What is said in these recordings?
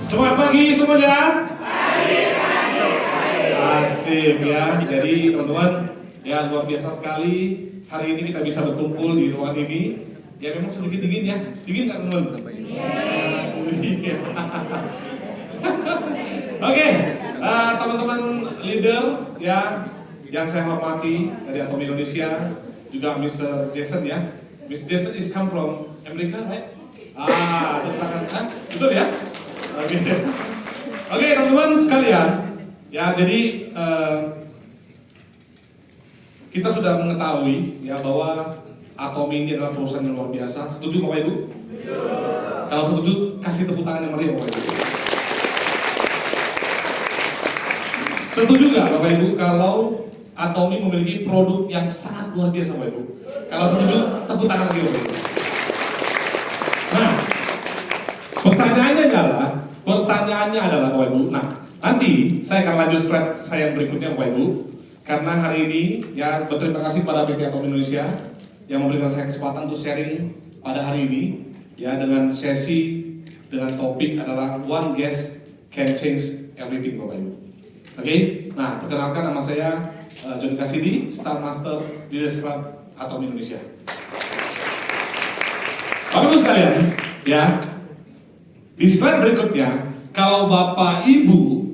Selamat pagi semuanya. Asik ya. Jadi teman-teman, ya luar biasa sekali. Hari ini kita bisa berkumpul di ruangan ini. Ya memang sedikit dingin ya. Dingin nggak teman-teman? Iya. Oke, teman-teman leader ya yang saya hormati dari Atom Indonesia, juga Mr. Jason ya. Mr. Jason is come from America, right? Tepuk tangan kan? Betul ya? Oke, teman-teman sekalian, ya jadi kita sudah mengetahui ya bahwa Atom ini adalah perusahaan yang luar biasa. Setuju Bapak Ibu? Kalau setuju, kasih tepuk tangan yang meriah Bapak Ibu. Setuju nggak Bapak Ibu kalau Atomi memiliki produk yang sangat luar biasa Bapak Ibu? Kalau setuju, tepuk tangan lagi Bapak Ibu. Nah, pertanyaannya adalah Bapak Ibu. Nah, nanti saya akan lanjut slide saya yang berikutnya Bapak Ibu. Karena hari ini ya berterima kasih pada PT Atom Indonesia yang memberikan saya kesempatan untuk sharing pada hari ini ya dengan sesi dengan topik adalah One Guest Can Change Everything Bapak Ibu. Oke, nah perkenalkan nama saya Johnny Kasidi, Star Master Leaders Club Atom Indonesia. Bapak Ibu sekalian, ya di slide berikutnya, kalau Bapak Ibu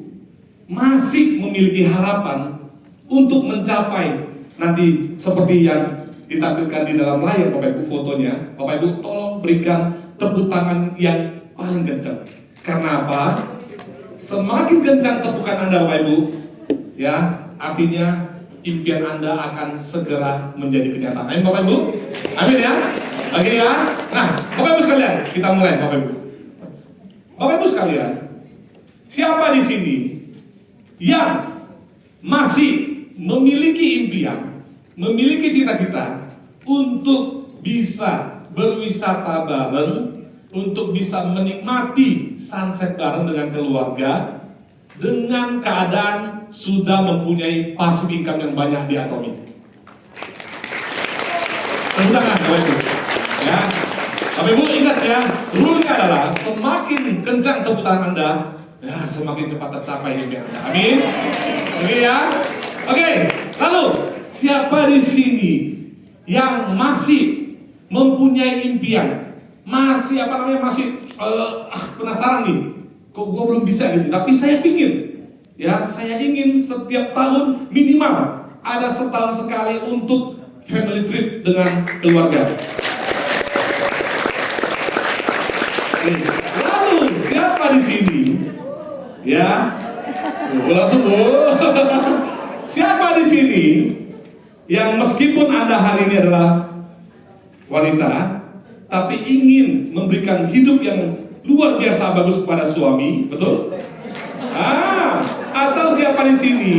masih memiliki harapan untuk mencapai nanti seperti yang ditampilkan di dalam layar Bapak Ibu fotonya, Bapak Ibu tolong berikan tepuk tangan yang paling kencang. Karena apa? Semakin kencang tepukan Anda Bapak Ibu, ya artinya impian Anda akan segera menjadi kenyataan. Amin Bapak Ibu? Amin ya? Oke ya? Nah Bapak Ibu sekalian, kita mulai Bapak Ibu. Bapak Ibu sekalian, siapa di sini yang masih memiliki impian, memiliki cita-cita untuk bisa berwisata bareng, untuk bisa menikmati sunset bareng dengan keluarga, dengan keadaan sudah mempunyai passive income yang banyak di Atom ini? Tepuk tangan Bapak Ibu. Ya. Bapak Ibu ingat ya, rule-nya adalah semakin kencang tepuk tangan Anda, ya semakin cepat tercapai impian Anda. Amin. Oke ya. Oke, lalu siapa di sini yang masih mempunyai impian, masih masih penasaran nih, kok gue belum bisa gitu, tapi saya pingin, ya saya ingin setiap tahun minimal ada setahun sekali untuk family trip dengan keluarga. Lalu siapa di sini, ya, langsung siapa di sini yang meskipun Anda hari ini adalah wanita, tapi ingin memberikan hidup yang luar biasa bagus kepada suami, betul? Atau siapa di sini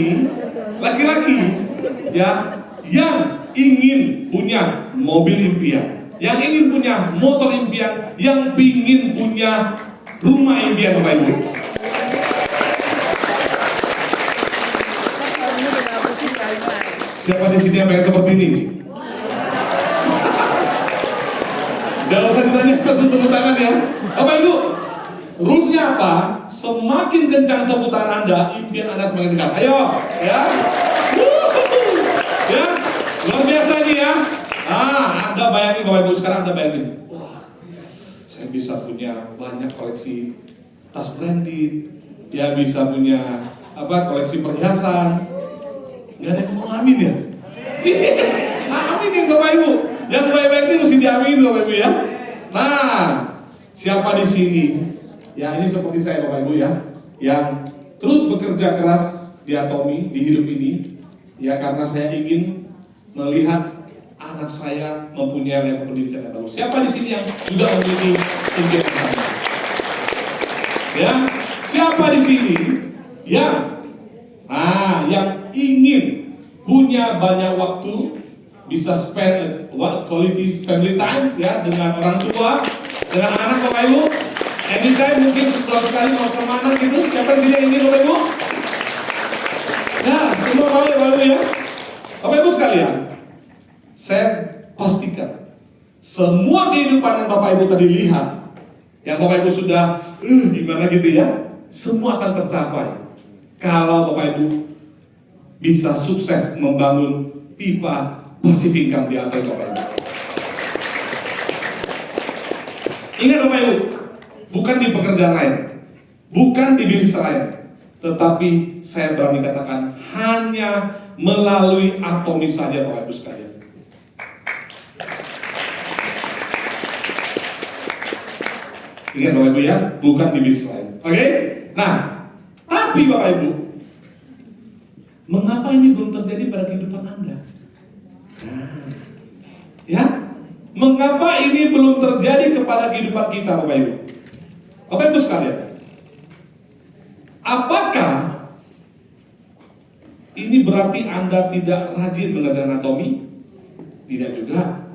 laki-laki ya yang ingin punya mobil impian, yang ingin punya motor impian, yang ingin punya rumah impian Bapak Ibu? Siapa di sini yang pengen seperti ini? Gak usah ditanya, langsung tepuk tangan ya. Bapak Ibu, rules-nya apa? Semakin kencang tepuk tangan Anda, impian Anda semakin dekat. Ayo, ya. Ya, luar biasa ini ya. Anda bayangin Bapak Ibu, sekarang Anda bayangin. Wah, saya bisa punya banyak koleksi tas branded, ya bisa punya koleksi perhiasan. Gak ada yang mau amin ya? Amin ya Bapak Ibu. Yang baik-baik ini mesti diamin Bapak Ibu ya. Nah, siapa di sini? Ya ini seperti saya Bapak Ibu ya, yang terus bekerja keras di Atomi, di hidup ini, ya karena saya ingin melihat anak saya mempunyai level pendidikan yang bagus. Siapa di sini yang juga memiliki impian yang sama? Ya, siapa di sini yang ingin punya banyak waktu, bisa spend quality family time ya dengan orang tua, dengan anak Bapak Ibu. Anytime mungkin sebulan sekali mau kemana gitu. Siapa di sini yang ingin Bapak Ibu? Ya, semua mau ya Bapak Ibu ya. Bapak Ibu sekalian, saya pastikan semua kehidupan yang Bapak Ibu tadi lihat yang Bapak Ibu sudah gimana gitu ya, semua akan tercapai kalau Bapak Ibu bisa sukses membangun pipa Pacific Income di ATM Bapak Ibu. Ingat Bapak Ibu, bukan di pekerjaan lain, bukan di bisnis lain, tetapi saya berani katakan hanya melalui Atomi saja Bapak Ibu sekalian. Ingat Bapak Ibu ya, bukan di bisnis lain. Oke? Nah, tapi Bapak Ibu, mengapa ini belum terjadi pada kehidupan Anda? Nah, ya, mengapa ini belum terjadi kepada kehidupan kita Bapak Ibu? Bapak Ibu sekalian, apakah ini berarti Anda tidak rajin mengerjakan Atomi? Tidak juga.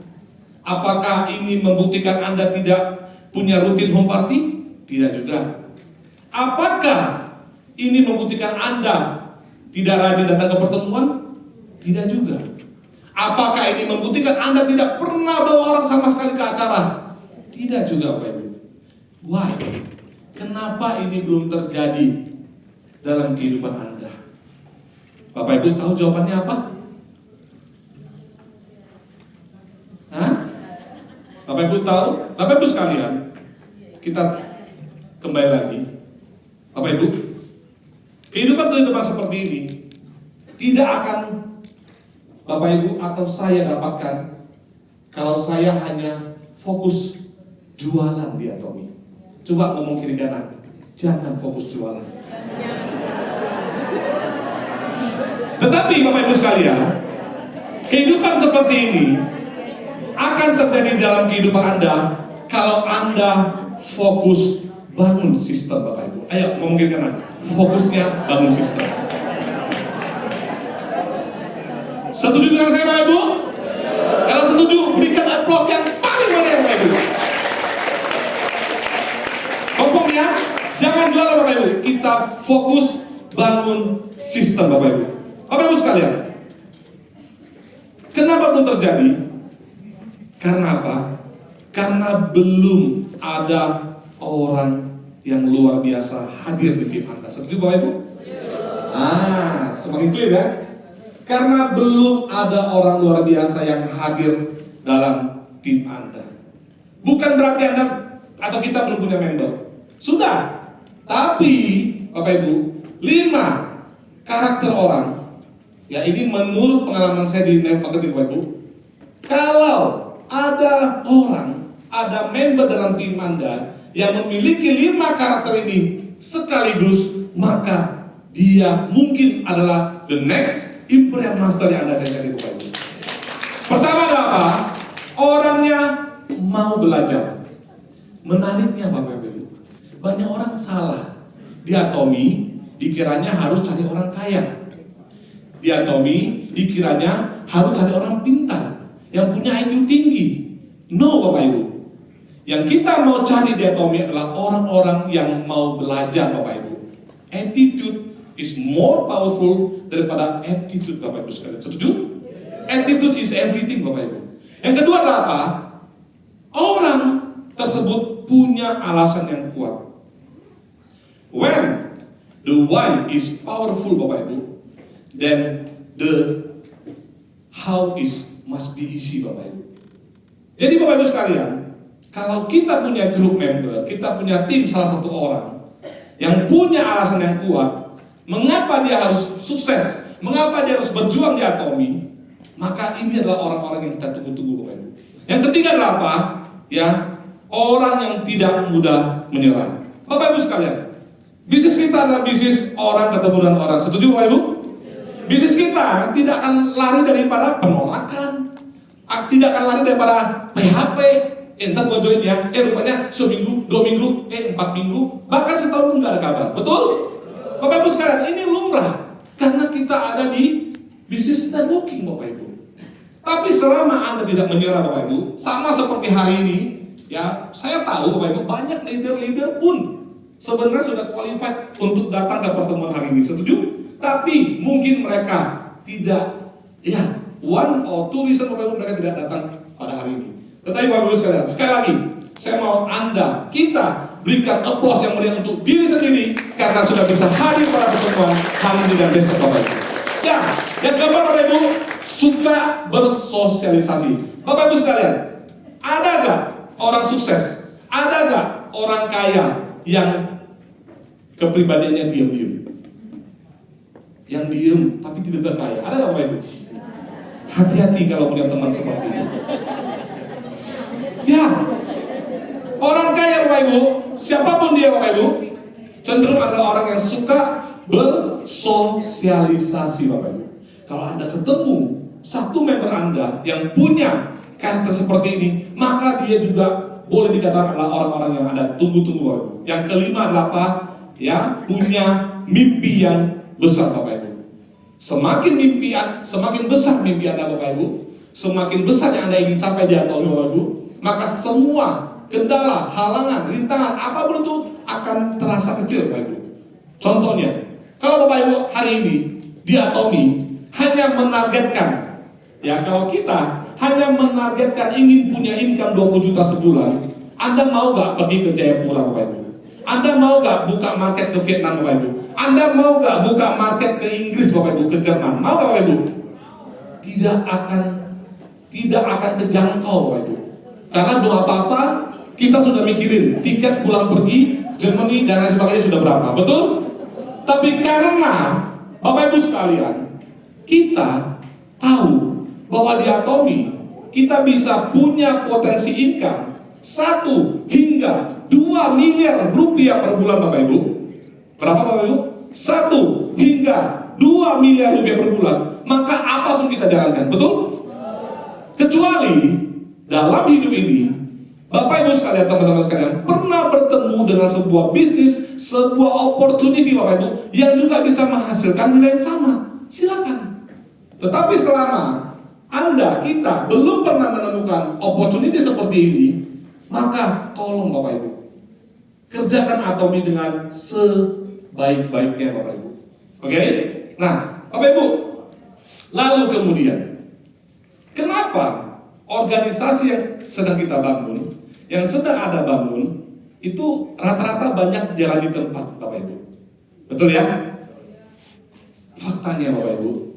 Apakah ini membuktikan Anda tidak punya rutin home party? Tidak juga. Apakah ini membuktikan Anda tidak rajin datang ke pertemuan? Tidak juga. Apakah ini membuktikan Anda tidak pernah bawa orang sama sekali ke acara? Tidak juga Bapak Ibu. Why? Kenapa ini belum terjadi dalam kehidupan Anda? Bapak Ibu tahu jawabannya apa? Hah? Bapak Ibu tahu? Bapak Ibu sekalian, kita kembali lagi. Bapak Ibu, kehidupan seperti ini tidak akan Bapak Ibu atau saya dapatkan kalau saya hanya fokus jualan di Atomi. Coba ngomong kiri kanan, jangan fokus jualan. Tetapi Bapak Ibu sekalian, kehidupan seperti ini akan terjadi dalam kehidupan Anda kalau Anda fokus bangun sistem Bapak Ibu. Ayo ngomong kiri kanan, fokusnya bangun sistem. Setuju dengan saya Bapak Ibu? Kalau setuju, berikan aplaus yang paling banyak Bapak Ibu. Pokoknya jangan jualan Bapak Ibu, kita fokus bangun sistem Bapak Ibu. Bapak Ibu sekalian, kenapa itu terjadi? Karena apa? Karena belum ada orang yang luar biasa hadir di tim Anda. Setuju Bapak Ibu? Semakin clear ya? Karena belum ada orang luar biasa yang hadir dalam tim Anda. Bukan berarti Anda atau kita belum punya member. Sudah. Tapi Bapak Ibu, 5 karakter orang. Ya, ini menurut pengalaman saya di network marketing Bapak Ibu. Kalau ada orang, ada member dalam tim Anda yang memiliki 5 karakter ini sekaligus, maka dia mungkin adalah the next Imperial Master yang Anda cari Bapak Ibu. Pertama adalah apa? Orangnya mau belajar. Menariknya Bapak Ibu, banyak orang salah. Di Atomi dikiranya harus cari orang kaya. Di Atomi dikiranya harus cari orang pintar yang punya IQ tinggi. No Bapak Ibu. Yang kita mau cari di Atomi adalah orang-orang yang mau belajar Bapak Ibu. Attitude is more powerful daripada aptitude Bapak Ibu sekalian. Setuju? Attitude is everything Bapak Ibu. Yang kedua adalah apa? Orang tersebut punya alasan yang kuat. When the why is powerful Bapak Ibu, then the how is must be easy Bapak Ibu. Jadi Bapak Ibu sekalian, kalau kita punya grup member, kita punya tim salah satu orang yang punya alasan yang kuat, mengapa dia harus sukses, mengapa dia harus berjuang di Atomi, maka ini adalah orang-orang yang kita tunggu-tunggu Bapak Ibu. Yang ketiga adalah apa? Ya, orang yang tidak mudah menyerah. Bapak Ibu sekalian, bisnis kita adalah bisnis orang ketemu dengan orang. Setuju Bapak Ibu? Bisnis kita tidak akan lari daripada penolakan, tidak akan lari daripada PHP. Entar gue join ya, rupanya seminggu, 2 minggu, 4 minggu, bahkan setahun pun gak ada kabar. Betul? Bapak Ibu sekalian, ini lumrah karena kita ada di bisnis networking Bapak Ibu. Tapi selama Anda tidak menyerah Bapak Ibu, sama seperti hari ini, ya saya tahu Bapak Ibu banyak leader-leader pun sebenarnya sudah qualified untuk datang ke pertemuan hari ini. Setuju? Tapi mungkin mereka tidak, one or two reason Bapak Ibu mereka tidak datang pada hari ini. Tetapi Bapak Ibu sekalian, sekali lagi, Saya mau Anda, kita berikan applause yang meriah untuk diri sendiri karena sudah bisa hadir pada pertemuan hari ini dan besok Bapak Ibu. Ya, yang keempat Bapak Ibu, suka bersosialisasi. Bapak Ibu sekalian, ada gak orang sukses? Ada gak orang kaya yang kepribadiannya diam-diam? Yang diam tapi tidak kaya. Ada gak Bapak Ibu? Hati-hati kalau punya teman seperti itu. Ya, orang kaya Bapak Ibu, siapapun dia Bapak Ibu, cenderung adalah orang yang suka bersosialisasi Bapak Ibu. Kalau Anda ketemu satu member Anda yang punya karakter seperti ini, maka dia juga boleh dikatakan adalah orang-orang yang Anda tunggu-tunggu Bapak Ibu. Yang kelima adalah apa? Ya, punya mimpi yang besar Bapak Ibu. Semakin besar mimpi Anda Bapak Ibu, semakin besar yang Anda ingin capai di tahun Bapak Ibu, maka semua kendala, halangan, rintangan, apapun itu akan terasa kecil Bapak Ibu. Contohnya, kalau Bapak Ibu hari ini di Atomi hanya menargetkan, ya kalau kita hanya menargetkan ingin punya income 20 juta sebulan, Anda mau gak pergi ke Jayapura Bapak Ibu? Anda mau gak buka market ke Vietnam Bapak Ibu? Anda mau gak buka market ke Inggris Bapak Ibu, ke Jerman? Mau gak Bapak Ibu? Tidak akan terjangkau Bapak Ibu. Karena belum apa-apa, kita sudah mikirin tiket pulang pergi, Germany dan lain sebagainya sudah berapa, betul? Tapi karena Bapak Ibu sekalian, kita tahu bahwa di Atomi kita bisa punya potensi income 1 hingga 2 miliar rupiah per bulan Bapak Ibu. Berapa Bapak Ibu? 1 hingga 2 miliar rupiah per bulan. Maka apapun kita jalankan, betul? Kecuali dalam hidup ini, Bapak Ibu sekalian, teman-teman sekalian, pernah bertemu dengan sebuah bisnis, sebuah opportunity Bapak Ibu yang juga bisa menghasilkan nilai yang sama. Silakan. Tetapi selama Anda, kita belum pernah menemukan opportunity seperti ini, maka tolong Bapak Ibu, kerjakan Atomi dengan sebaik-baiknya Bapak Ibu. Oke? Nah, Bapak Ibu, lalu kemudian, kenapa organisasi yang sedang kita bangun, yang sedang ada bangun, itu rata-rata banyak jalan di tempat Bapak Ibu? Betul ya? Faktanya Bapak Ibu,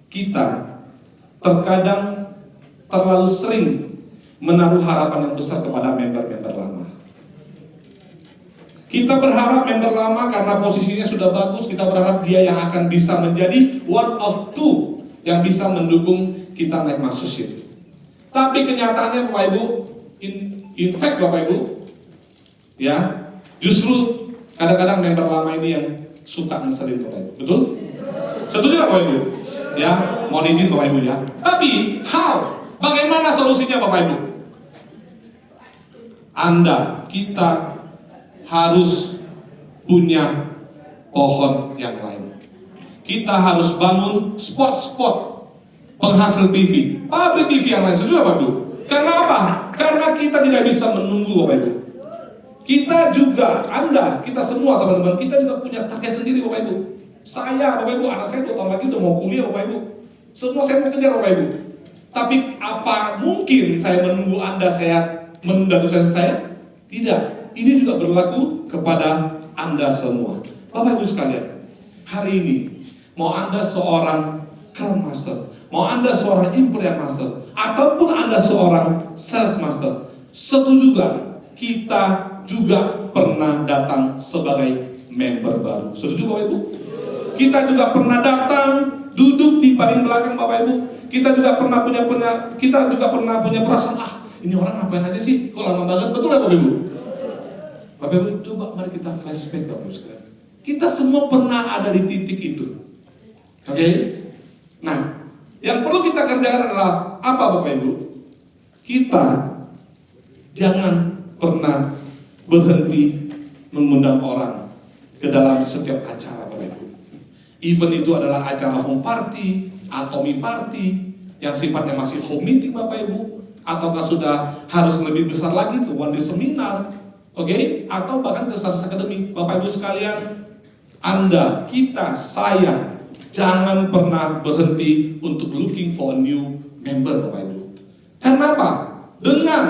kita terkadang terlalu sering menaruh harapan yang besar kepada member-member lama. Kita berharap member lama karena posisinya sudah bagus, kita berharap dia yang akan bisa menjadi one of two yang bisa mendukung kita naik masuk. Tapi kenyataannya Bapak Ibu, in fact Bapak Ibu, ya justru kadang-kadang member lama ini yang suka ngeselin Bapak Ibu, betul? Setuju nggak Bapak Ibu? Ya, mohon izin Bapak Ibu ya. Tapi how? Bagaimana solusinya Bapak Ibu? Anda, kita harus punya pohon yang lain. Kita harus bangun spot-spot penghasil PV, pabrik PV yang lain. Setuju Bapak Ibu? Karena apa? Karena kita tidak bisa menunggu Bapak Ibu. Kita juga, Anda, kita semua teman-teman, kita juga punya target sendiri Bapak Ibu. Saya, Bapak Ibu, anak saya 2 tahun lagi udah mau kuliah Bapak Ibu. Semua saya mau kejar Bapak Ibu. Tapi apa mungkin saya menunggu Anda, saya menunda sukses saya? Tidak. Ini juga berlaku kepada Anda semua. Bapak Ibu sekalian, hari ini mau Anda seorang Scrum Master, mau Anda seorang Imperial Master, ataupun Anda seorang Sales Master, setuju gak? Kita juga pernah datang sebagai member baru. Setuju Bapak Ibu? Kita juga pernah datang duduk di paling belakang Bapak Ibu. Kita juga pernah punya perasaan, ini orang ngapain aja sih? Kok lama banget? Betul gak Bapak Ibu? Bapak Ibu, coba mari kita flashback Bapak Ibu sekalian. Kita semua pernah ada di titik itu. Oke? Nah, yang perlu kita kerjakan adalah apa Bapak Ibu? Kita jangan pernah berhenti mengundang orang ke dalam setiap acara Bapak Ibu. Event itu adalah acara home party, Atomi party, yang sifatnya masih home meeting Bapak Ibu, ataukah sudah harus lebih besar lagi ke one day seminar, oke? Atau bahkan ke Success Academy. Bapak Ibu sekalian, Anda, kita, saya, jangan pernah berhenti untuk looking for a new member Bapak Ibu. Karena apa? Dengan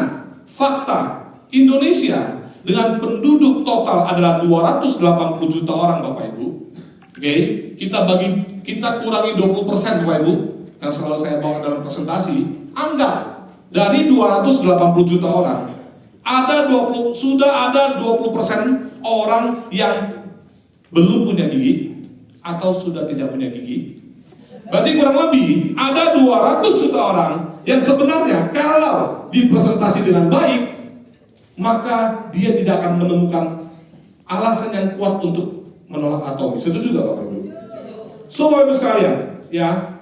fakta Indonesia dengan penduduk total adalah 280 juta orang Bapak Ibu. Oke, kita kurangi 20% Bapak Ibu, yang selalu saya bawa dalam presentasi. Anggap dari 280 juta orang, sudah ada 20% orang yang belum punya gigi atau sudah tidak punya gigi. Berarti kurang lebih ada 200 juta orang yang sebenarnya kalau dipresentasi dengan baik, maka dia tidak akan menemukan alasan yang kuat untuk menolak atomi. Setuju juga Bapak Ibu? So Bapak Ibu sekalian, ya,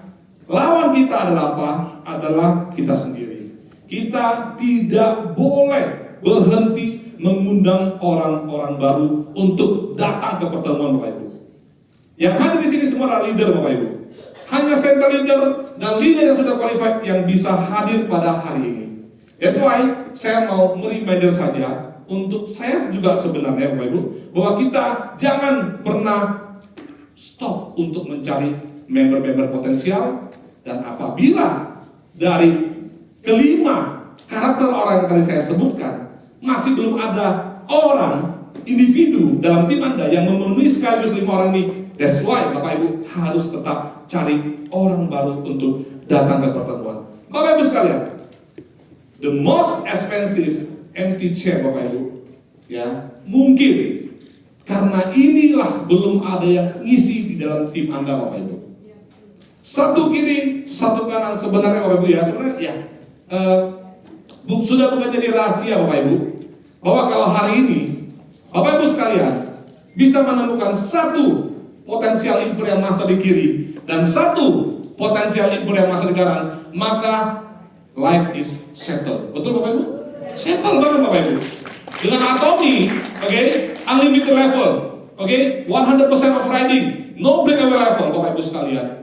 lawan kita adalah apa? Adalah kita sendiri. Kita tidak boleh berhenti mengundang orang-orang baru untuk datang ke pertemuan Bapak Ibu. Yang hadir di sini semua adalah leader Bapak Ibu. Hanya center leader dan leader yang sudah qualified yang bisa hadir pada hari ini. That's why saya mau reminder saja untuk saya juga sebenarnya Bapak Ibu, bahwa kita jangan pernah stop untuk mencari member-member potensial. Dan apabila dari kelima karakter orang yang tadi saya sebutkan masih belum ada orang, individu dalam tim Anda yang memenuhi sekaligus 5 orang ini, that's why Bapak Ibu harus tetap cari orang baru untuk datang ke pertemuan. Bapak Ibu sekalian, the most expensive empty chair Bapak Ibu, ya, mungkin karena inilah belum ada yang ngisi di dalam tim Anda Bapak Ibu. Satu kiri, satu kanan, sebenarnya Bapak Ibu ya, sebenarnya ya, sudah bukan jadi rahasia Bapak Ibu, bahwa kalau hari ini Bapak Ibu sekalian bisa menemukan satu potensial impor yang masa di kiri dan satu potensial impor yang masa di kanan, maka life is settled. Betul Bapak Ibu? Settle banget Bapak Ibu. Dengan atomi, oke, unlimited level, oke, 100% of riding, no breakaway level Bapak Ibu sekalian.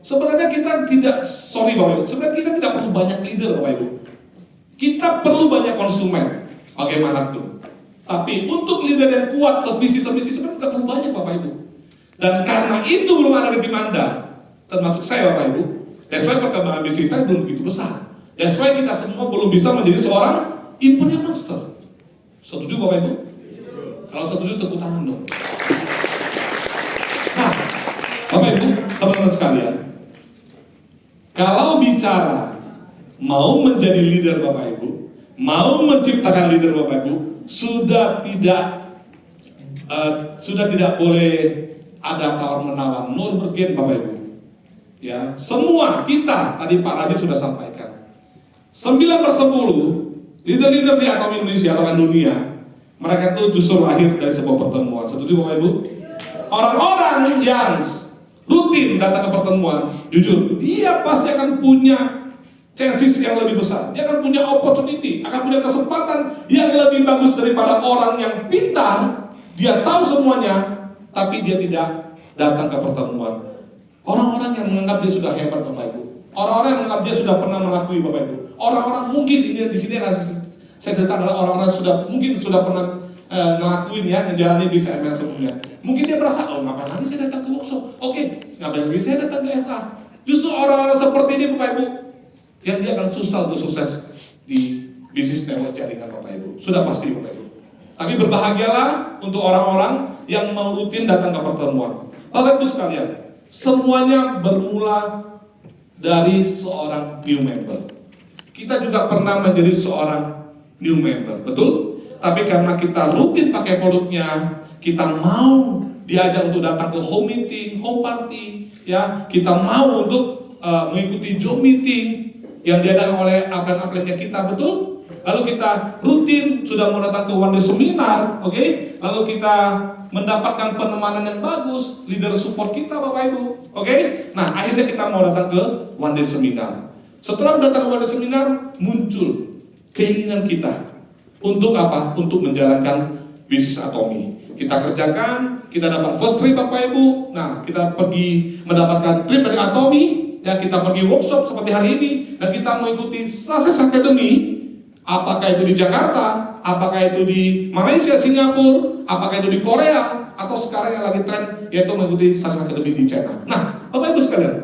Sebenarnya kita tidak, sorry Bapak Ibu, sebenarnya kita tidak perlu banyak leader Bapak Ibu. Kita perlu banyak konsumen, bagaimanapun. Tapi untuk leader yang kuat, sevisi sebenarnya tidak perlu banyak Bapak Ibu. Dan karena itu belum ada di tim Anda, termasuk saya Bapak Ibu, that's why perkembangan bisnis kita belum begitu besar. That's why kita semua belum bisa menjadi seorang impunya master. Setuju Bapak Ibu? Kalau setuju tepuk tangan dong. Nah, Bapak Ibu, teman-teman sekalian, kalau bicara mau menjadi leader Bapak Ibu, mau menciptakan leader Bapak Ibu, sudah tidak boleh ada tawar menawar, no bergen Bapak Ibu. Ya, semua kita tadi Pak Rajib sudah sampaikan. 9/10 leader-leader di Atomi Indonesia atau dunia, mereka itu justru lahir dari sebuah pertemuan. Setuju Bapak Ibu? Orang-orang yang rutin datang ke pertemuan, jujur, dia pasti akan punya chances yang lebih besar. Dia akan punya opportunity, akan punya kesempatan yang lebih bagus daripada orang yang pintar, dia tahu semuanya, tapi dia tidak datang ke pertemuan. Orang-orang yang menganggap dia sudah hebat Bapak Ibu, orang-orang yang menganggap dia sudah pernah mengakui Bapak Ibu, orang-orang mungkin ini di sini saya cerita adalah orang-orang mungkin sudah pernah ngelakuin ya, ngejalanin bisnis ML sebelumnya. Mungkin dia merasa, oh ngapain lagi saya datang ke workshop, oke, ngapain lagi saya datang ke SA. Justru orang-orang seperti ini Bapak Ibu, yang dia akan susah untuk sukses di bisnis network jaringan Bapak Ibu, sudah pasti Bapak Ibu. Tapi berbahagialah untuk orang-orang yang mau rutin datang ke pertemuan. Bapak Ibu sekalian, semuanya bermula dari seorang new member. Kita juga pernah menjadi seorang new member, betul? Tapi karena kita rutin pakai produknya, kita mau diajak untuk datang ke home meeting, home party, ya, kita mau untuk mengikuti job meeting yang diadakan oleh upline-upline kita, betul? Lalu kita rutin sudah mau datang ke one day seminar, oke? Lalu kita mendapatkan penemanan yang bagus, leader support kita Bapak Ibu, oke? Nah, akhirnya kita mau datang ke one day seminar. Setelah datang ke one day seminar, muncul keinginan kita untuk apa? Untuk menjalankan bisnis Atomi. Kita kerjakan, kita dapat first trip Bapak Ibu. Nah, kita pergi mendapatkan trip dari Atomi, ya, kita pergi workshop seperti hari ini, dan kita mengikuti Success Academy. Apakah itu di Jakarta, apakah itu di Malaysia, Singapura, apakah itu di Korea, atau sekarang yang lagi tren yaitu mengikuti Success Academy di China. Nah, Bapak Ibu sekalian,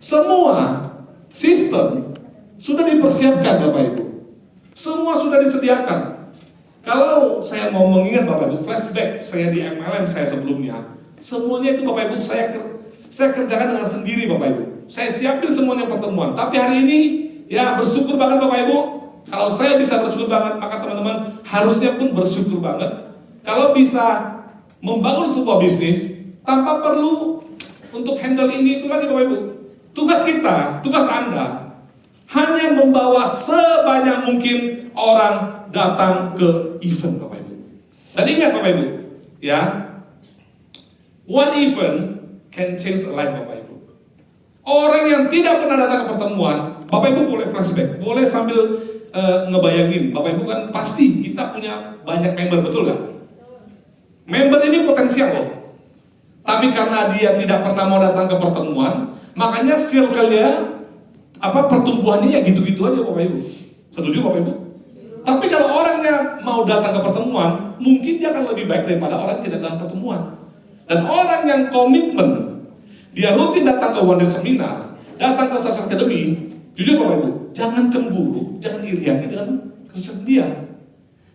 semua sistem sudah dipersiapkan Bapak Ibu, semua sudah disediakan. Kalau saya mau mengingat Bapak Ibu, flashback saya di MLM saya sebelumnya, semuanya itu Bapak Ibu saya kerjakan dengan sendiri Bapak Ibu. Saya siapin semuanya pertemuan. Tapi hari ini ya bersyukur banget Bapak Ibu. Kalau saya bisa bersyukur banget, maka teman-teman harusnya pun bersyukur banget. Kalau bisa membangun sebuah bisnis tanpa perlu untuk handle ini itu lagi Bapak Ibu. Tugas kita, tugas Anda hanya membawa sebanyak mungkin orang datang ke event Bapak Ibu. Dan ingat Bapak Ibu, ya, one event can change a life Bapak Ibu. Orang yang tidak pernah datang ke pertemuan, Bapak Ibu boleh flashback, boleh sambil ngebayangin. Bapak Ibu kan pasti kita punya banyak member, betul gak? Member ini potensial loh. Tapi karena dia tidak pernah mau datang ke pertemuan, makanya circle-nya pertumbuhannya ya gitu-gitu aja Bapak Ibu. Setuju Bapak Ibu? Tapi kalau orangnya mau datang ke pertemuan, mungkin dia akan lebih baik daripada orang yang tidak datang ke pertemuan. Dan orang yang komitmen, dia rutin datang ke one day seminar, datang ke Success Academy, jujur Bapak Ibu, jangan cemburu, jangan iri hati dengan kesuksesan dia.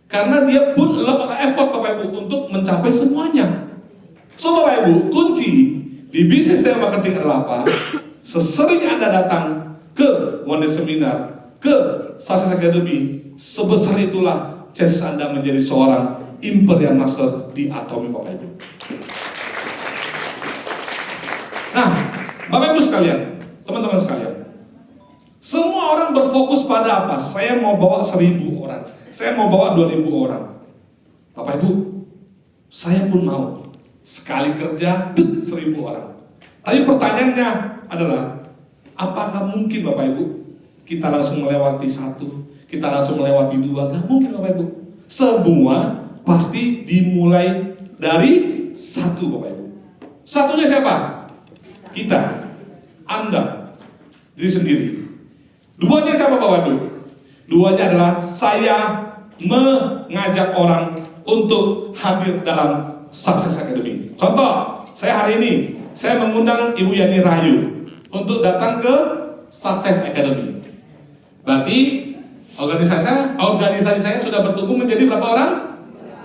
Karena dia pun adalah effort Bapak Ibu untuk mencapai semuanya. So Bapak Ibu, kunci di bisnis dan marketing adalah apa? Sesering Anda datang ke one day seminar, ke Success Academy, sebesar itulah chances Anda menjadi seorang imperial master di Atomi Bapak Ibu. Nah, Bapak Ibu sekalian, teman-teman sekalian, semua orang berfokus pada apa? Saya mau bawa 1.000 orang, saya mau bawa 2.000 orang. Bapak Ibu, saya pun mau sekali kerja 1.000 orang. Tapi pertanyaannya adalah, apakah mungkin Bapak Ibu kita langsung melewati 1, kita langsung melewati 2? Gak mungkin Bapak Ibu. Semua pasti dimulai dari 1 Bapak Ibu. Satunya siapa? Kita, Anda, diri sendiri. 2-nya siapa Bapak Ibu? 2-nya adalah saya mengajak orang untuk hadir dalam Success Academy. Contoh, saya hari ini saya mengundang Ibu Yani Rahayu untuk datang ke Success Academy. Berarti organisasi saya sudah bertumbuh menjadi berapa orang?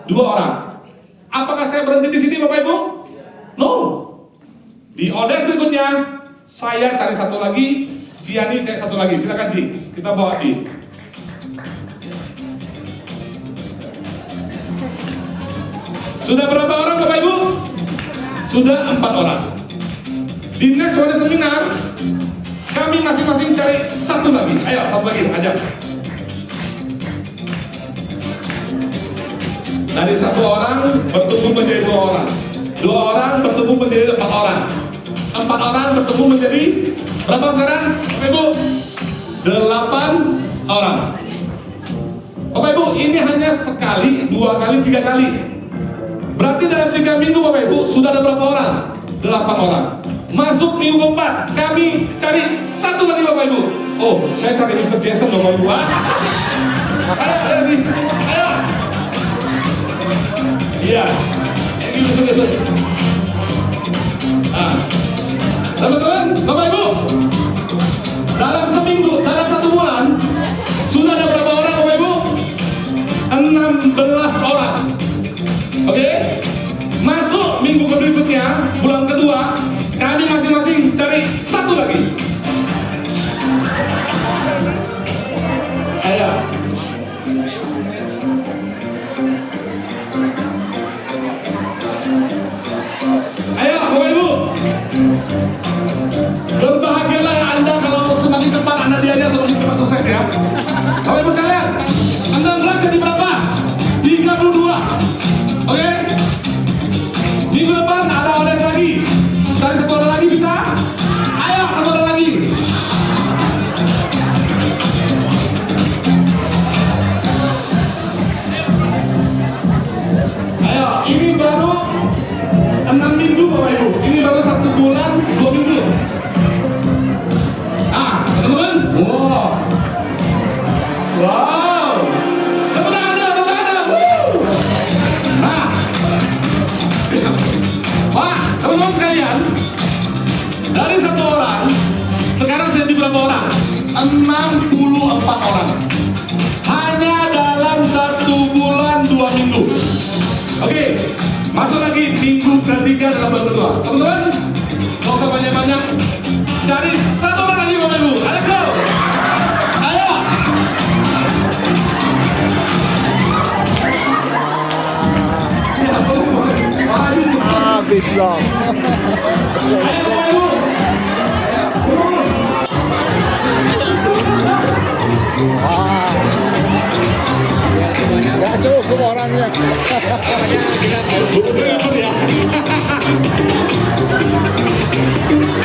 2 orang. Apakah saya berhenti di sini Bapak Ibu? No. Di ODS berikutnya saya cari 1 lagi, Jiani cari 1 lagi. Silakan Ji, kita bawa Ji. Sudah berapa orang Bapak Ibu? Sudah 4 orang. Di next one seminar, kami masing-masing cari 1 lagi. Ayo, 1 lagi, ajak. Dari 1 orang bertumbuh menjadi 2 orang. 2 orang bertumbuh menjadi 4 orang. 4 orang bertumbuh menjadi berapa sekarang? Bapak Ibu? 8 orang. Bapak Ibu, ini hanya sekali, 2 kali, 3 kali. Berarti dalam 3 minggu Bapak Ibu sudah ada berapa orang? 8 orang. Masuk minggu keempat, kami cari 1 lagi Bapak Ibu. Oh, saya cari Mr. Jason Bapak Ibu. Ayo, sini. Ayo. Iya. Ini Mr. Jason. Nah, teman-teman, Bapak Ibu, dalam seminggu, dalam 1 bulan, sudah ada berapa orang Bapak Ibu? 16 orang. Oke? Masuk minggu berikutnya, bulan kedua, kami masing-masing cari 1 lagi. Ayo. Ayo, Bapak Ibu. Berbahagialah Anda kalau semakin cepat Anda diajak semakin cepat sukses ya. Bapak Ibu sekalian, 16 jadi berapa? 32. Oke? Minggu depan ada ODS lagi. Cari 1 orang lagi bisa? Ayo 1 orang lagi. Ayo, ini baru 6 minggu Bapak Ibu. Ini baru 1 bulan 2 minggu. Ah, teman-teman. Wow. Wow. Tepuk tangan. Nah, Pak, teman-teman sekalian, dari 1 orang, sekarang jadi berapa orang? 64 orang. Hanya dalam 1 bulan minggu. Oke, masuk lagi minggu ketiga dalam bulan kedua. Teman-teman, nggak usah banyak-banyak. Cari satu orang lagi Bapak Ibu. Let's go. Ayo. Habis dong. Ayo Bapak Ibu. Nggak cukup orangnya.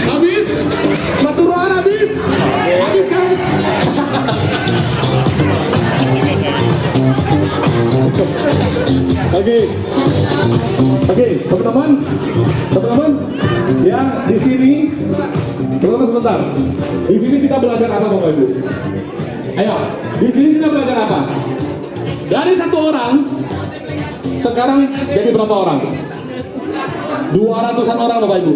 Habis, satu ruangan habis. Habis kan? Oke, teman-teman, ya di sini, teman-teman sebentar. Di sini kita belajar apa Bapak Ibu? Ayo, di sini kita belajar apa? Dari satu orang, sekarang jadi berapa orang? 200-an orang Bapak Ibu.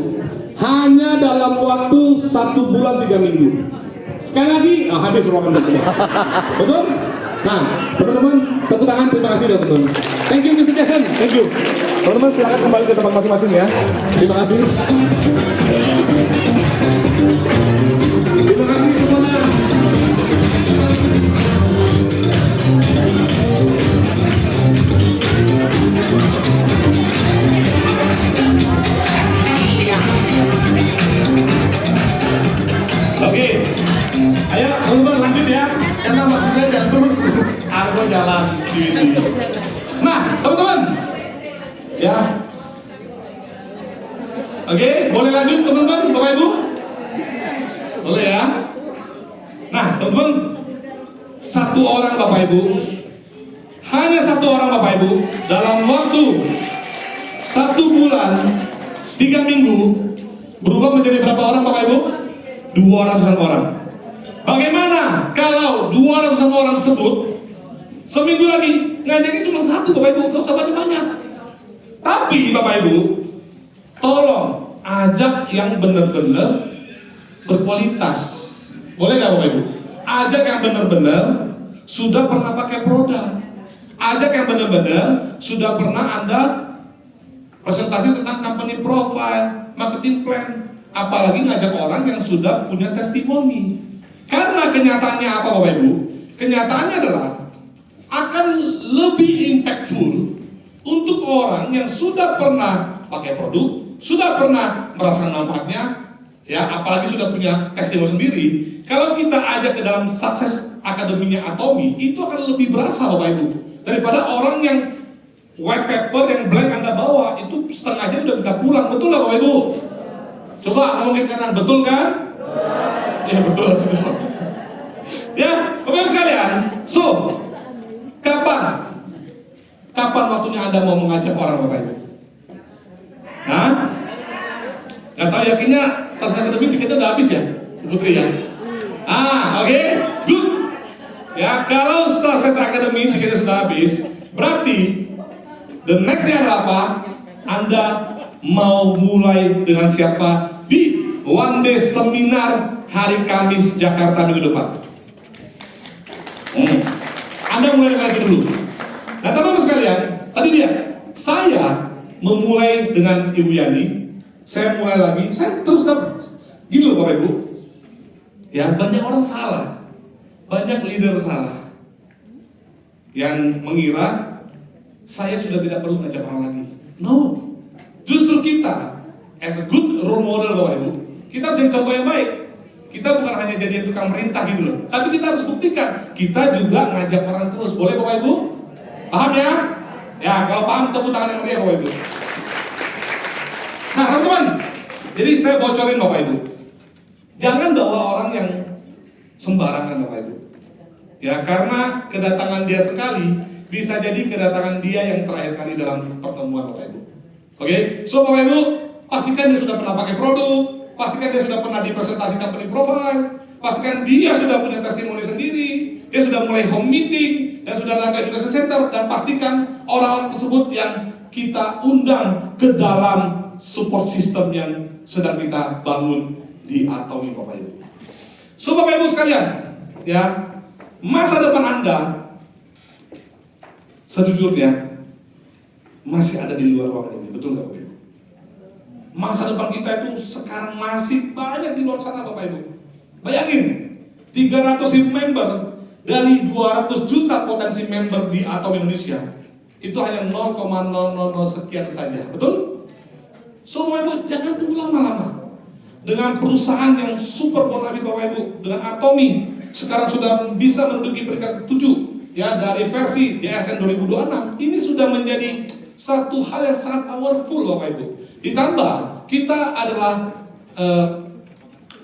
Hanya dalam waktu 1 bulan 3 minggu. Sekali lagi, habis ruangan tersebut. Betul? Nah, teman-teman, tepuk tangan, terima kasih teman-teman. Thank you Mr. Jason, thank you. Teman-teman silakan kembali ke tempat masing-masing ya. Terima kasih. Terima kasih semuanya. Oke, ayo teman-teman lanjut ya, karena waktu saya jalan terus, aku jalan di sini. Nah, teman-teman, ya, oke, boleh lanjut teman-teman, Bapak Ibu, boleh ya. Nah, teman-teman, satu orang Bapak Ibu, hanya satu orang Bapak Ibu, dalam waktu 1 bulan 3 minggu berubah menjadi berapa orang Bapak Ibu? 200-an orang. Bagaimana kalau 200-an orang tersebut seminggu lagi ngajaknya cuma satu Bapak Ibu, nggak usah banyak-banyak. Tapi Bapak Ibu, tolong ajak yang benar-benar berkualitas. Boleh nggak Bapak Ibu? Ajak yang benar-benar sudah pernah pakai produk. Ajak yang benar-benar sudah pernah Anda presentasi tentang company profile, marketing plan. Apalagi ngajak orang yang sudah punya testimoni. Karena kenyataannya apa Bapak Ibu? Kenyataannya adalah akan lebih impactful untuk orang yang sudah pernah pakai produk, sudah pernah merasakan manfaatnya, ya apalagi sudah punya testimoni sendiri. Kalau kita ajak ke dalam sukses akademinya Atomi, itu akan lebih berasa Bapak Ibu daripada orang yang white paper yang blank Anda bawa itu setengah jam udah kita pulang. Betul nggak Bapak Ibu? Coba ngomongin kanan, betul kan? Ya betul. Ya, Bapak Ibu sekalian. So, kapan waktunya Anda mau mengajak orang Bapak Ibu? Hah? Nggak tahu yakinnya sukses akademi tiketnya udah habis ya, Putri ya? Oke, good. Ya, kalau sukses akademi tiketnya sudah habis, berarti the next-nya adalah apa? Anda mau mulai dengan siapa di One Day Seminar hari Kamis Jakarta minggu depan? Anda mulai dengan itu dulu. Nah teman-teman sekalian, tadi dia, saya memulai dengan Ibu Yani, saya mulai lagi, saya terus gini loh Bapak Ibu. Ya banyak orang salah, banyak leader salah, yang mengira saya sudah tidak perlu ngajak orang lagi. No. Justru kita, as a good role model Bapak Ibu, kita harus jadi contoh yang baik. Kita bukan hanya jadi tukang merintah gitu loh, tapi kita harus buktikan, kita juga ngajak orang terus. Boleh Bapak Ibu? Paham ya? Ya, kalau paham tepuk tangan yang meriah Bapak Ibu. Nah teman-teman, jadi saya bocorin Bapak Ibu, jangan bawa orang yang sembarangan Bapak Ibu. Ya, karena kedatangan dia sekali, bisa jadi kedatangan dia yang terakhir kali dalam pertemuan Bapak Ibu. Oke, so Bapak Ibu, pastikan dia sudah pernah pakai produk, pastikan dia sudah pernah dipresentasi company profile, pastikan dia sudah punya testimoni sendiri, dia sudah mulai home meeting, dan sudah lakukan education center, dan pastikan orang-orang tersebut yang kita undang ke dalam support system yang sedang kita bangun di Atomi Bapak Ibu. So Bapak Ibu sekalian, ya, masa depan Anda sejujurnya masih ada di luar ruangan ini, betul nggak Bapak Ibu? Masa depan kita itu sekarang masih banyak di luar sana Bapak Ibu. Bayangin, 300.000 member dari 200 juta potensi member di Atom Indonesia, itu hanya 0,000 sekian saja, betul? So Bapak Ibu, jangan tunggu lama-lama. Dengan perusahaan yang super bonafit Bapak Ibu, dengan Atomi, sekarang sudah bisa menduduki peringkat 7 ya dari versi DSN 2026. Ini sudah menjadi satu hal yang sangat powerful Bapak Ibu. Ditambah kita adalah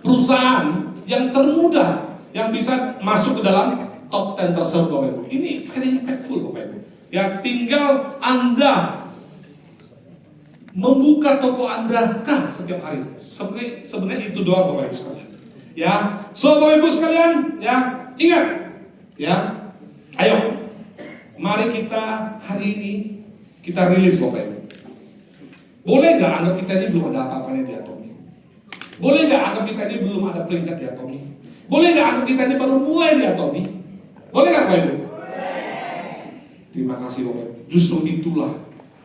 perusahaan yang termuda yang bisa masuk ke dalam top 10 tersebut Bapak Ibu. Ini very impactful Bapak Ibu. Ya tinggal Anda membuka toko Anda setiap hari. Sebenarnya itu doang Bapak Ibu sekalian. Ya, so Bapak Ibu sekalian, ya ingat, ya, ayo, mari kita hari ini kita rilis Bapak Ibu. Boleh nggak anggap kita ini belum ada apa-apanya di Atomi? Boleh nggak anggap kita ini belum ada peringkat di Atomi? Boleh nggak anggap kita ini baru mulai di Atomi? Boleh nggak Bapak Ibu? Terima kasih Bapak Ibu. Justru itulah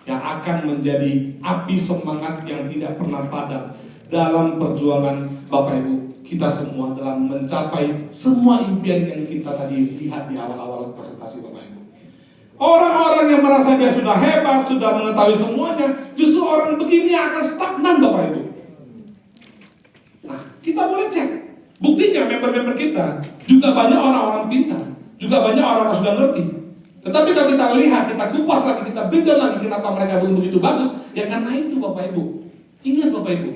yang akan menjadi api semangat yang tidak pernah padam dalam perjuangan Bapak Ibu kita semua dalam mencapai semua impian yang kita tadi lihat di awal-awal presentasi Bapak Ibu. Orang-orang yang merasa dia sudah hebat, sudah mengetahui semuanya, justru orang begini akan stagnan Bapak Ibu. Nah, kita boleh cek. Buktinya member-member kita juga banyak orang-orang pintar, juga banyak orang-orang sudah ngerti. Tetapi kalau kita lihat, kita kupas lagi, kita breakdown lagi kenapa mereka belum begitu bagus, ya karena itu Bapak Ibu. Ingat Bapak Ibu,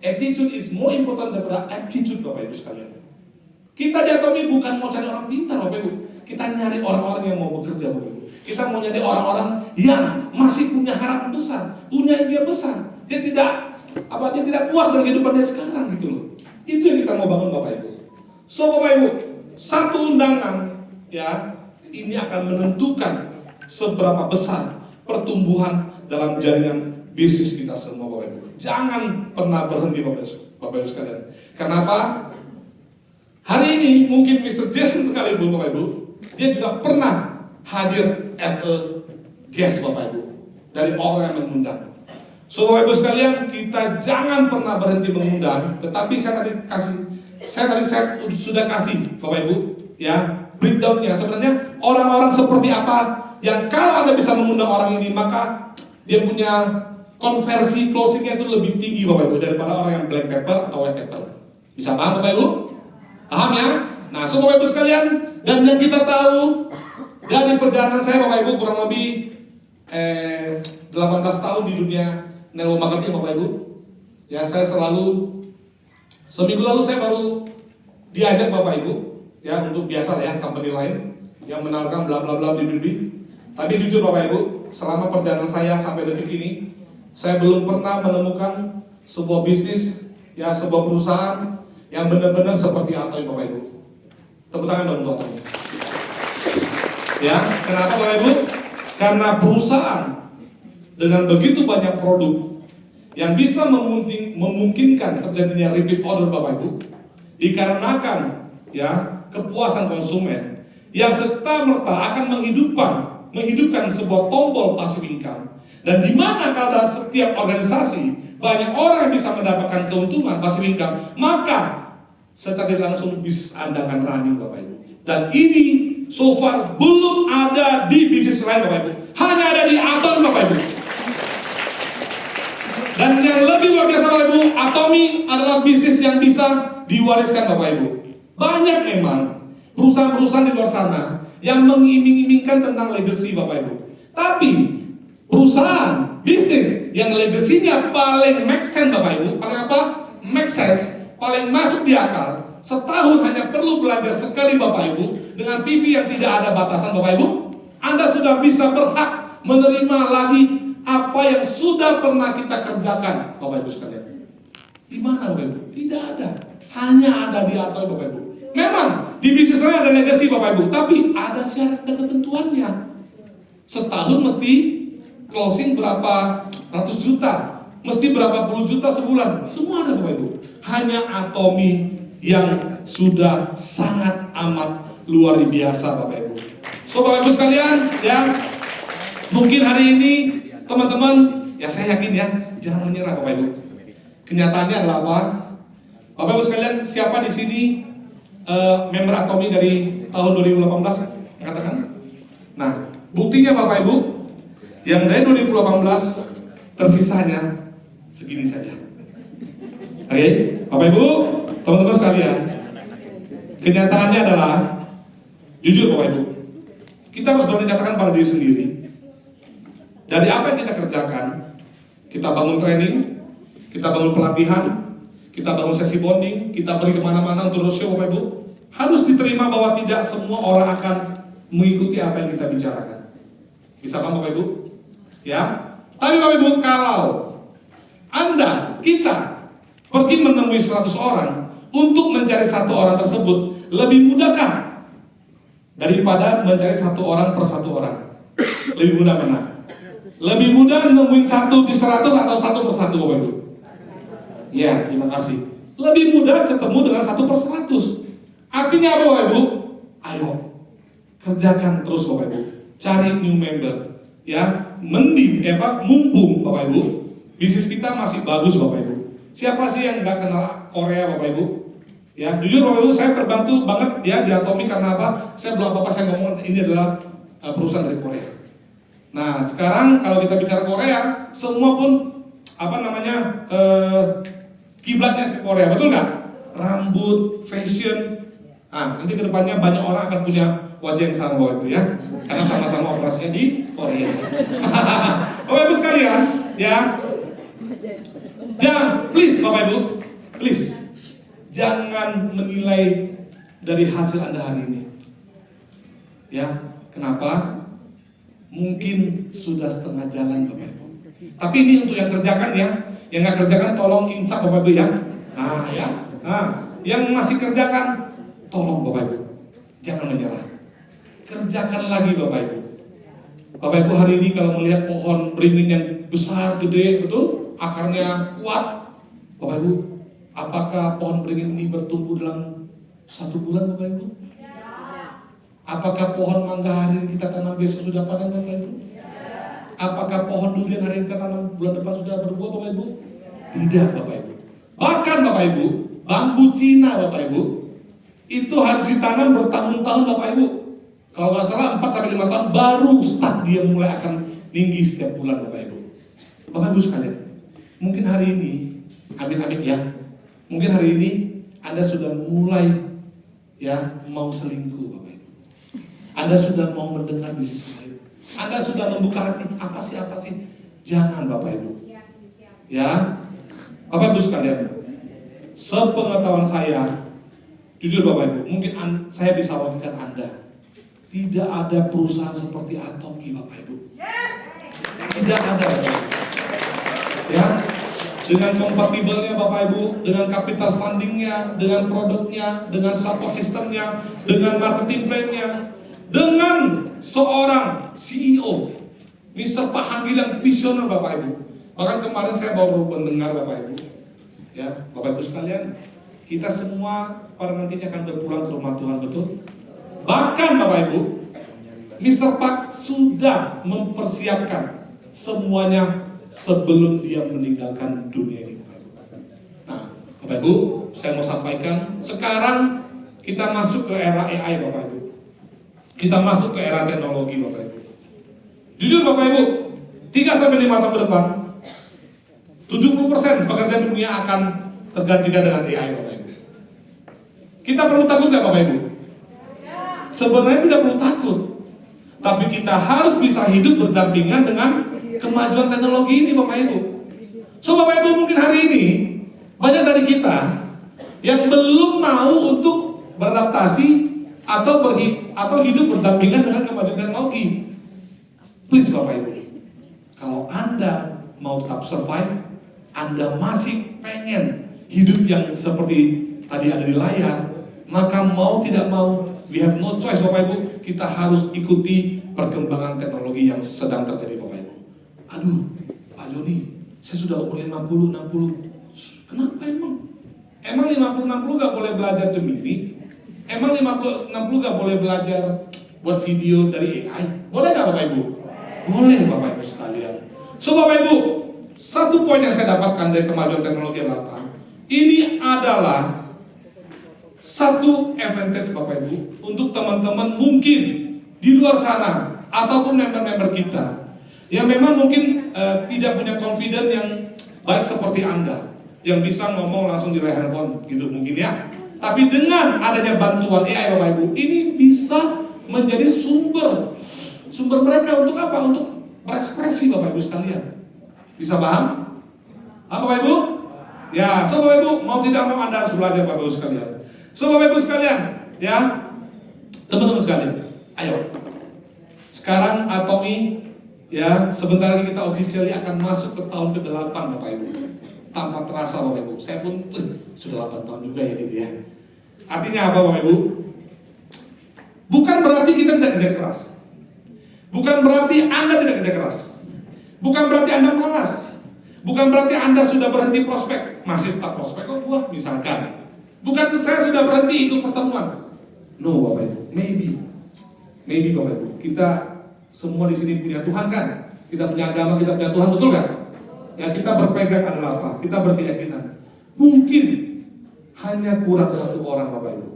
attitude is more important daripada aptitude Bapak Ibu sekalian. Kita di Atomi bukan mau cari orang pintar Bapak Ibu, kita nyari orang-orang yang mau bekerja Bapak Ibu. Kita mau nyari orang-orang yang masih punya harapan besar, punya impian besar. Dia tidak puas dengan kehidupan dia sekarang gitu loh. Itu yang kita mau bangun Bapak Ibu. So Bapak Ibu, satu undangan ya ini akan menentukan seberapa besar pertumbuhan dalam jaringan bisnis kita semua Bapak Ibu. Jangan pernah berhenti Bapak Ibu sekalian. Kenapa? Hari ini mungkin Mr. Jason sekalipun Bapak Ibu, dia juga pernah hadir as a guest Bapak Ibu dari orang yang mengundang. So Bapak Ibu sekalian, kita jangan pernah berhenti mengundang. Tetapi saya sudah kasih Bapak Ibu ya breakdownnya. Sebenarnya orang-orang seperti apa yang kalau Anda bisa mengundang orang ini, maka dia punya konversi closingnya itu lebih tinggi Bapak Ibu daripada orang yang blank paper atau white paper. Bisa paham Bapak Ibu? Paham ya? Nah, so Bapak Ibu sekalian, dan yang kita tahu dari perjalanan saya Bapak Ibu kurang lebih 18 tahun di dunia network marketing Bapak Ibu. Ya, saya selalu seminggu lalu saya baru diajak Bapak Ibu ya untuk biasa ya company lain yang menawarkan bla bla bla bla. Tapi jujur Bapak Ibu, selama perjalanan saya sampai detik ini, saya belum pernah menemukan sebuah bisnis ya sebuah perusahaan yang benar-benar seperti Atomi Bapak Ibu. Tepuk tangan dong buat Atomi. Ya, kenapa Bapak Ibu? Karena perusahaan dengan begitu banyak produk yang bisa memungkinkan terjadinya repeat order Bapak Ibu, dikarenakan ya kepuasan konsumen yang serta-merta akan menghidupkan sebuah tombol passive income. Dan di mana kalau dalam setiap organisasi banyak orang yang bisa mendapatkan keuntungan passive income, maka secara tidak langsung bisnis Anda akan running Bapak Ibu. Dan ini so far belum ada di bisnis lain Bapak Ibu, hanya ada di Atomi Bapak Ibu. Dan yang lebih luar biasa Bapak Ibu, Atomi adalah bisnis yang bisa diwariskan Bapak Ibu. Banyak memang perusahaan-perusahaan di luar sana yang mengiming-imingkan tentang legacy Bapak Ibu. Tapi perusahaan bisnis yang legasinya paling make sense Bapak Ibu, paling apa? Make sense, paling masuk di akal. Setahun hanya perlu belanja sekali Bapak Ibu, dengan PV yang tidak ada batasan Bapak Ibu, Anda sudah bisa berhak menerima lagi apa yang sudah pernah kita kerjakan Bapak Ibu sekalian. Di mana Bapak Ibu? Tidak ada, hanya ada di Atomi Bapak Ibu. Memang di bisnis saya ada legasi Bapak Ibu, tapi ada syarat dan ketentuannya. Setahun mesti closing berapa ratus juta, mesti berapa puluh juta sebulan, semua ada Bapak Ibu. Hanya Atomi yang sudah sangat amat luar biasa Bapak Ibu. So Bapak Ibu sekalian, ya mungkin hari ini teman-teman, ya saya yakin ya, jangan menyerah Bapak Ibu. Kenyataannya adalah apa? Bapak Ibu sekalian, siapa di sini member Atomi dari tahun 2018? Katakan. Nah, buktinya Bapak Ibu, yang dari 2018 tersisanya segini saja. Oke, Bapak Ibu, teman-teman sekalian, kenyataannya adalah jujur Bapak Ibu, kita harus berani katakan pada diri sendiri. Dari apa yang kita kerjakan, kita bangun training, kita bangun pelatihan, kita bangun sesi bonding, kita pergi kemana-mana untuk roadshow Bapak Ibu, harus diterima bahwa tidak semua orang akan mengikuti apa yang kita bicarakan. Bisa kan Bapak Ibu? Ya. Tapi Bapak Ibu, kalau Anda, kita pergi menemui 100 orang untuk mencari satu orang tersebut, lebih mudahkah daripada mencari satu orang per satu orang? Lebih mudah mana? Lebih mudah nemuin satu di 100 atau satu per satu Bapak Ibu? Ya, terima kasih. Lebih mudah ketemu dengan satu per 100. Artinya apa Bapak Ibu? Ayo, kerjakan terus Bapak Ibu. Cari new member. Ya, mumpung Bapak Ibu, bisnis kita masih bagus Bapak Ibu. Siapa sih yang nggak kenal Korea Bapak Ibu? Ya, jujur Bapak Ibu, saya terbantu banget ya di Atomi karena apa? Saya belum apa-apa saya ngomong ini adalah perusahaan dari Korea. Nah, sekarang kalau kita bicara Korea, semua pun kiblatnya ke Korea, betul nggak? Rambut, fashion. Nah, nanti kedepannya banyak orang akan punya wajah yang sama Bapak Ibu ya, karena sama-sama operasinya di Korea. Bapak Ibu sekalian, ya, jangan, please Bapak Ibu, please, jangan menilai dari hasil Anda hari ini. Ya, kenapa? Mungkin sudah setengah jalan Bapak Ibu. Tapi ini untuk yang kerjakan ya, yang nggak kerjakan tolong insaf Bapak Ibu ya. Yang masih kerjakan, tolong Bapak Ibu, jangan menyerah. Kerjakan lagi Bapak Ibu. Bapak Ibu hari ini kalau melihat pohon beringin yang besar, gede, betul, akarnya kuat, Bapak Ibu, apakah pohon beringin ini bertumbuh dalam 1 bulan Bapak Ibu? Apakah pohon mangga hari ini kita tanam besok sudah panen Bapak Ibu? Apakah pohon durian hari ini kita tanam bulan depan sudah berbuah Bapak Ibu? Tidak Bapak Ibu. Bahkan Bapak Ibu, bambu Cina Bapak Ibu, itu harus ditanam bertahun-tahun Bapak Ibu. Kalau nggak salah 4-5 tahun baru start dia mulai akan tinggi setiap bulan Bapak Ibu. Bapak Ibu sekalian, mungkin hari ini, amin-amin ya, mungkin hari ini Anda sudah mulai ya mau selingkuh Bapak Ibu. Anda sudah mau mendengar bisnis lain. Anda sudah membuka hati, apa sih? Jangan Bapak Ibu. Ya, Bapak Ibu sekalian, sepengetahuan saya, jujur Bapak Ibu, mungkin saya bisa wawancarakan Anda. Tidak ada perusahaan seperti Atomi Bapak Ibu. Tidak ada Bapak Ibu. Ya, dengan kompatibelnya Bapak Ibu, dengan capital fundingnya, dengan produknya, dengan support sistemnya, dengan marketing plan-nya, dengan seorang CEO, Mr. Pak Hangil yang visioner Bapak Ibu. Bahkan kemarin saya baru mendengar Bapak Ibu, ya Bapak Ibu sekalian, kita semua pada nantinya akan berpulang ke rumah Tuhan, betul? Bahkan Bapak Ibu, Mr. Pak sudah mempersiapkan semuanya sebelum dia meninggalkan dunia ini. Nah, Bapak Ibu, saya mau sampaikan, sekarang kita masuk ke era AI Bapak Ibu. Kita masuk ke era teknologi Bapak Ibu. Jujur Bapak Ibu, 3-5 tahun ke depan, 70% pekerjaan dunia akan tergantikan dengan AI Bapak Ibu. Kita perlu takut nggak Bapak Ibu? Sebenarnya tidak perlu takut, tapi kita harus bisa hidup berdampingan dengan kemajuan teknologi ini Bapak Ibu. So Bapak Ibu, mungkin hari ini banyak dari kita yang belum mau untuk beradaptasi atau hidup berdampingan dengan kemajuan teknologi. Please Bapak Ibu, kalau Anda mau tetap survive, Anda masih pengen hidup yang seperti tadi ada di layar, maka mau tidak mau, we have no choice Bapak Ibu, kita harus ikuti perkembangan teknologi yang sedang terjadi Bapak Ibu. Aduh, Pak Joni, saya sudah umur 50-60. Kenapa emang? Emang 50-60 gak boleh belajar Gemini? Emang 50-60 gak boleh belajar buat video dari AI? Boleh gak Bapak Ibu? Boleh Bapak Ibu sekalian. So Bapak Ibu, satu poin yang saya dapatkan dari kemajuan teknologi adalah ini adalah satu advantage Bapak Ibu untuk teman-teman mungkin di luar sana ataupun member-member kita yang memang mungkin tidak punya confidence yang baik seperti Anda yang bisa ngomong langsung di handphone gitu mungkin ya. Tapi dengan adanya bantuan AI Bapak Ibu, ini bisa menjadi sumber mereka untuk apa? Untuk berekspresi Bapak Ibu sekalian. Bisa paham? Bapak Ibu? Ya, so Bapak Ibu mau tidak mau Anda harus belajar Bapak Ibu sekalian. So Bapak Ibu sekalian, ya teman-teman sekalian, ayo. Sekarang Atomi, ya sebentar lagi kita officially akan masuk ke tahun ke-8 Bapak Ibu. Tanpa terasa Bapak Ibu, saya pun sudah 8 tahun juga ya gitu ya. Artinya apa Bapak Ibu? Bukan berarti kita tidak kerja keras. Bukan berarti Anda tidak kerja keras. Bukan berarti Anda malas. Bukan berarti Anda sudah berhenti prospek. Masih tetap prospek kok buah misalkan. Bukan saya sudah berhenti ikut pertemuan. No Bapak Ibu, maybe Bapak Ibu. Kita semua di sini punya Tuhan kan? Kita punya agama, kita punya Tuhan, betul kan? Ya kita berpegang adalah apa? Kita berkeyakinan. Mungkin hanya kurang satu orang Bapak Ibu.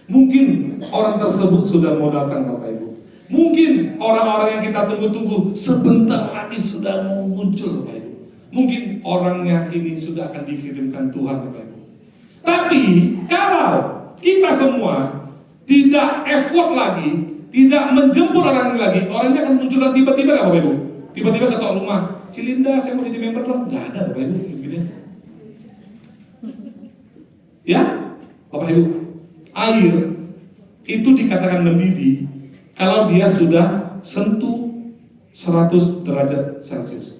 Mungkin orang tersebut sudah mau datang Bapak Ibu. Mungkin orang-orang yang kita tunggu-tunggu sebentar lagi sudah mau muncul Bapak Ibu. Mungkin orangnya ini sudah akan dikirimkan Tuhan Bapak Ibu. Tapi kalau kita semua tidak effort lagi, tidak menjemput orang ini lagi, orangnya akan muncul dan tiba-tiba gak Bapak Ibu? Tiba-tiba ketok rumah, Cilinda saya mau jadi member dong. Gak ada Bapak Ibu gitu. Ya Bapak Ibu, air itu dikatakan mendidih kalau dia sudah sentuh 100 derajat Celcius.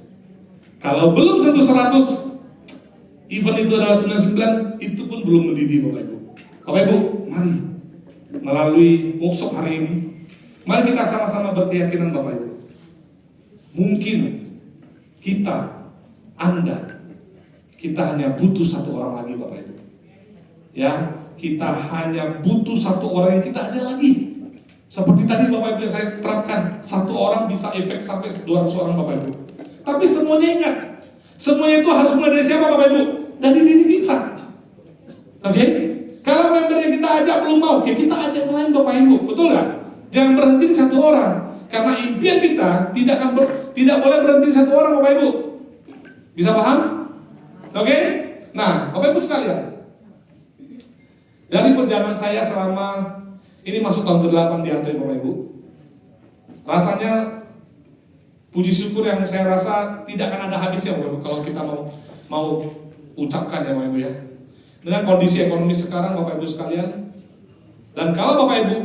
Kalau belum sentuh 100, even itu adalah 99, itu pun belum mendidih Bapak Ibu. Bapak Ibu, mari melalui workshop hari ini, mari kita sama-sama berkeyakinan Bapak Ibu. Mungkin kita, Anda, kita hanya butuh satu orang lagi Bapak Ibu. Ya, kita hanya butuh satu orang yang kita ajar lagi. Seperti tadi Bapak Ibu yang saya terapkan, satu orang bisa efek sampai 200 orang Bapak Ibu. Tapi semuanya ingat, semuanya itu harus mulai dari siapa Bapak Ibu? Dari diri kita. Oke? Kalau member yang kita ajak belum mau, ya kita ajak yang lain Bapak Ibu, betul nggak? Jangan berhenti di satu orang, karena impian kita tidak boleh berhenti di satu orang Bapak Ibu. Bisa paham? Oke? Nah, Bapak Ibu sekalian, dari perjalanan saya selama ini masuk tahun ke-8 di Atomi Bapak Ibu, rasanya puji syukur yang saya rasa tidak akan ada habisnya Bapak Ibu kalau kita mau ucapkan ya Bapak Ibu ya. Dengan kondisi ekonomi sekarang Bapak Ibu sekalian, dan kalau Bapak Ibu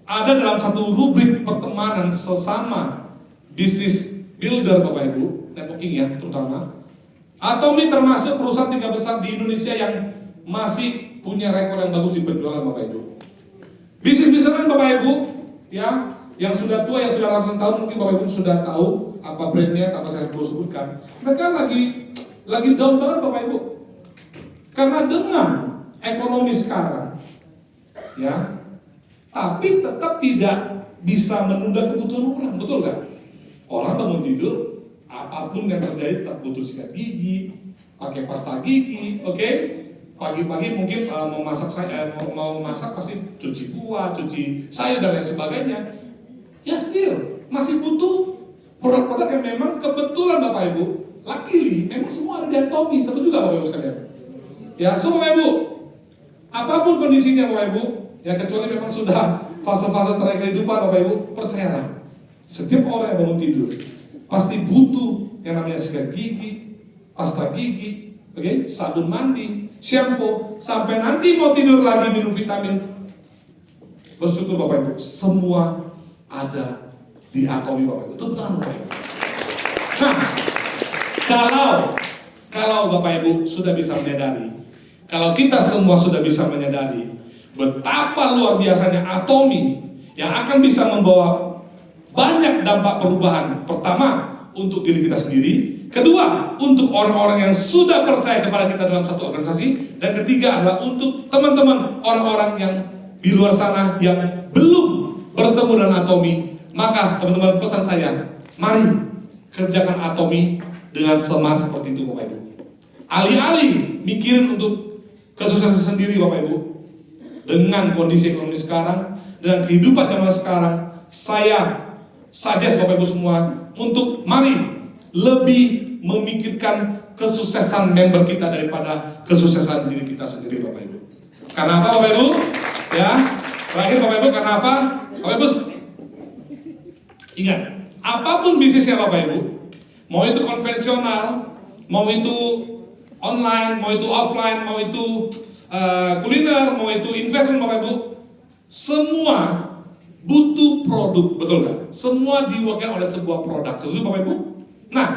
ada dalam satu rubrik pertemanan sesama bisnis builder Bapak Ibu, networking ya terutama, Atomi termasuk perusahaan 3 besar di Indonesia yang masih punya rekor yang bagus di penjualan Bapak Ibu. Bisnis-bisnismen Bapak Ibu ya, yang sudah tua, yang sudah ratusan tahun, mungkin Bapak Ibu sudah tahu apa brandnya, tanpa saya perlu sebutkan. Mereka lagi down banget Bapak Ibu, karena dengan ekonomi sekarang ya, tapi tetap tidak bisa menunda kebutuhan orang, betul nggak? Orang bangun tidur, apapun yang terjadi tetap butuh sikat gigi, pakai pasta gigi, oke? Pagi-pagi mungkin mau masak pasti cuci buah, cuci sayur dan lain sebagainya. Ya still masih butuh produk-produk yang memang kebetulan Bapak Ibu, luckily memang semua ada di Atomi, satu juga Bapak Ibu sekalian. Ya, so Bapak Ibu, apapun kondisinya Bapak Ibu, ya kecuali memang sudah fase-fase terakhir kehidupan Bapak Ibu, percayalah, setiap orang yang bangun tidur pasti butuh yang namanya sikat gigi, pasta gigi, oke, sabun mandi, shampoo, sampai nanti mau tidur lagi minum vitamin. Bersyukur Bapak Ibu, semua ada di Atomi Bapak Ibu. Itu betul Bapak Ibu. Nah, kalau Bapak Ibu sudah bisa menyadari, kalau kita semua sudah bisa menyadari betapa luar biasanya Atomi yang akan bisa membawa banyak dampak perubahan. Pertama, untuk diri kita sendiri. Kedua, untuk orang-orang yang sudah percaya kepada kita dalam satu organisasi. Dan ketiga adalah untuk teman-teman orang-orang yang di luar sana yang belum bertemu dengan Atomi. Maka teman-teman, pesan saya, mari kerjakan Atomi dengan semangat seperti itu Bapak Ibu. Alih-alih mikirin untuk kesuksesan sendiri Bapak Ibu, dengan kondisi ekonomi sekarang, dengan kehidupan zaman sekarang, saya suggest Bapak Ibu semua untuk mari lebih memikirkan kesuksesan member kita daripada kesuksesan diri kita sendiri Bapak Ibu. Karena apa Bapak Ibu? Ya, terakhir Bapak Ibu, karena apa? Bapak Ibu, ingat, apapun bisnisnya Bapak Ibu, mau itu konvensional, mau itu online, mau itu offline, mau itu kuliner, mau itu investment Bapak Ibu, semua butuh produk, betul nggak? Semua diwakilkan oleh sebuah produk, setuju Bapak Ibu? Nah,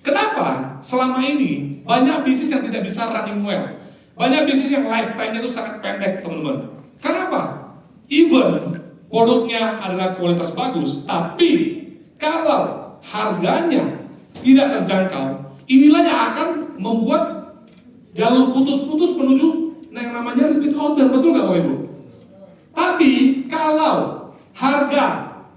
kenapa selama ini banyak bisnis yang tidak bisa running well? Banyak bisnis yang lifetime-nya itu sangat pendek teman-teman. Kenapa? Even produknya adalah kualitas bagus, tapi kalau harganya tidak terjangkau, inilah yang akan membuat jalur putus-putus menuju yang namanya repeat order, betul nggak Bapak Ibu? Tapi kalau harga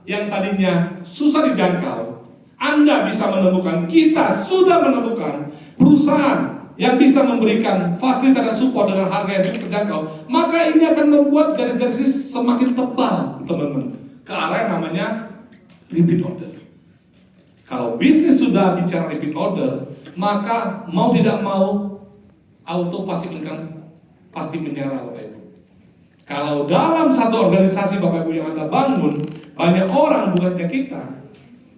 yang tadinya susah dijangkau, Anda bisa menemukan, kita sudah menemukan perusahaan yang bisa memberikan fasilitas dan support dengan harga yang cukup terjangkau, maka ini akan membuat garis-garis semakin tebal teman-teman ke arah yang namanya repeat order. Kalau bisnis sudah bicara repeat order, maka mau tidak mau auto pasti menyala Bapak Ibu. Kalau dalam satu organisasi Bapak Ibu yang Anda bangun, banyak orang bukannya kita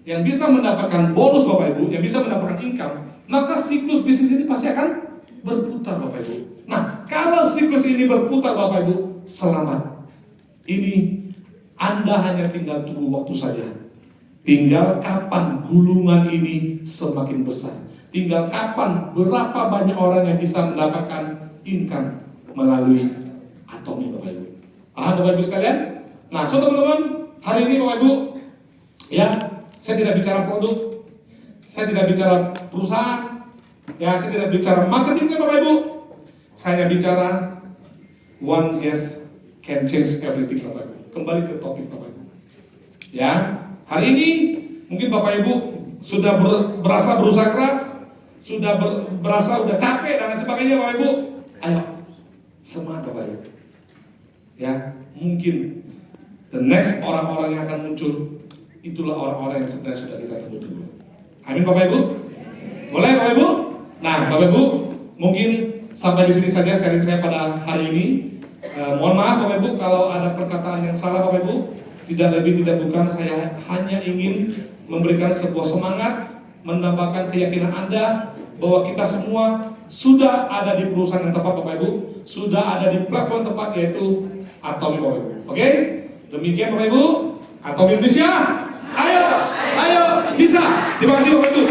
yang bisa mendapatkan bonus Bapak Ibu, yang bisa mendapatkan income, maka siklus bisnis ini pasti akan berputar Bapak Ibu. Nah, kalau siklus ini berputar Bapak Ibu, selamat. Ini Anda hanya tinggal tunggu waktu saja. Tinggal kapan gulungan ini semakin besar. Tinggal kapan berapa banyak orang yang bisa mendapatkan income melalui Atomi Bapak Ibu. Bapak Ibu sekalian. Nah, so teman-teman, hari ini Bapak Ibu, ya, saya tidak bicara produk, saya tidak bicara perusahaan, ya, saya tidak bicara marketingnya Bapak Ibu. Saya bicara one yes can change everything Bapak Ibu. Kembali ke topik Bapak Ibu. Ya, hari ini mungkin Bapak Ibu sudah berasa berusaha keras, sudah berasa udah capek dan lain sebagainya Bapak Ibu. Ayo, semangat Bapak Ibu. Ya, mungkin the next orang-orang yang akan muncul itulah orang-orang yang sebenarnya sudah kita tunggu dulu. Amin Bapak Ibu. Boleh Bapak Ibu? Nah Bapak Ibu, mungkin sampai di sini saja sharing saya pada hari ini. Mohon maaf Bapak Ibu kalau ada perkataan yang salah Bapak Ibu. Tidak lebih tidak bukan, saya hanya ingin memberikan sebuah semangat, menambahkan keyakinan Anda bahwa kita semua sudah ada di perusahaan yang tepat Bapak Ibu, sudah ada di platform tepat yaitu Atomi Bapak Ibu. Oke? Demikian Bapak Ibu, Atomi Indonesia. Ayo, bisa. Terima kasih Bapak Ibu.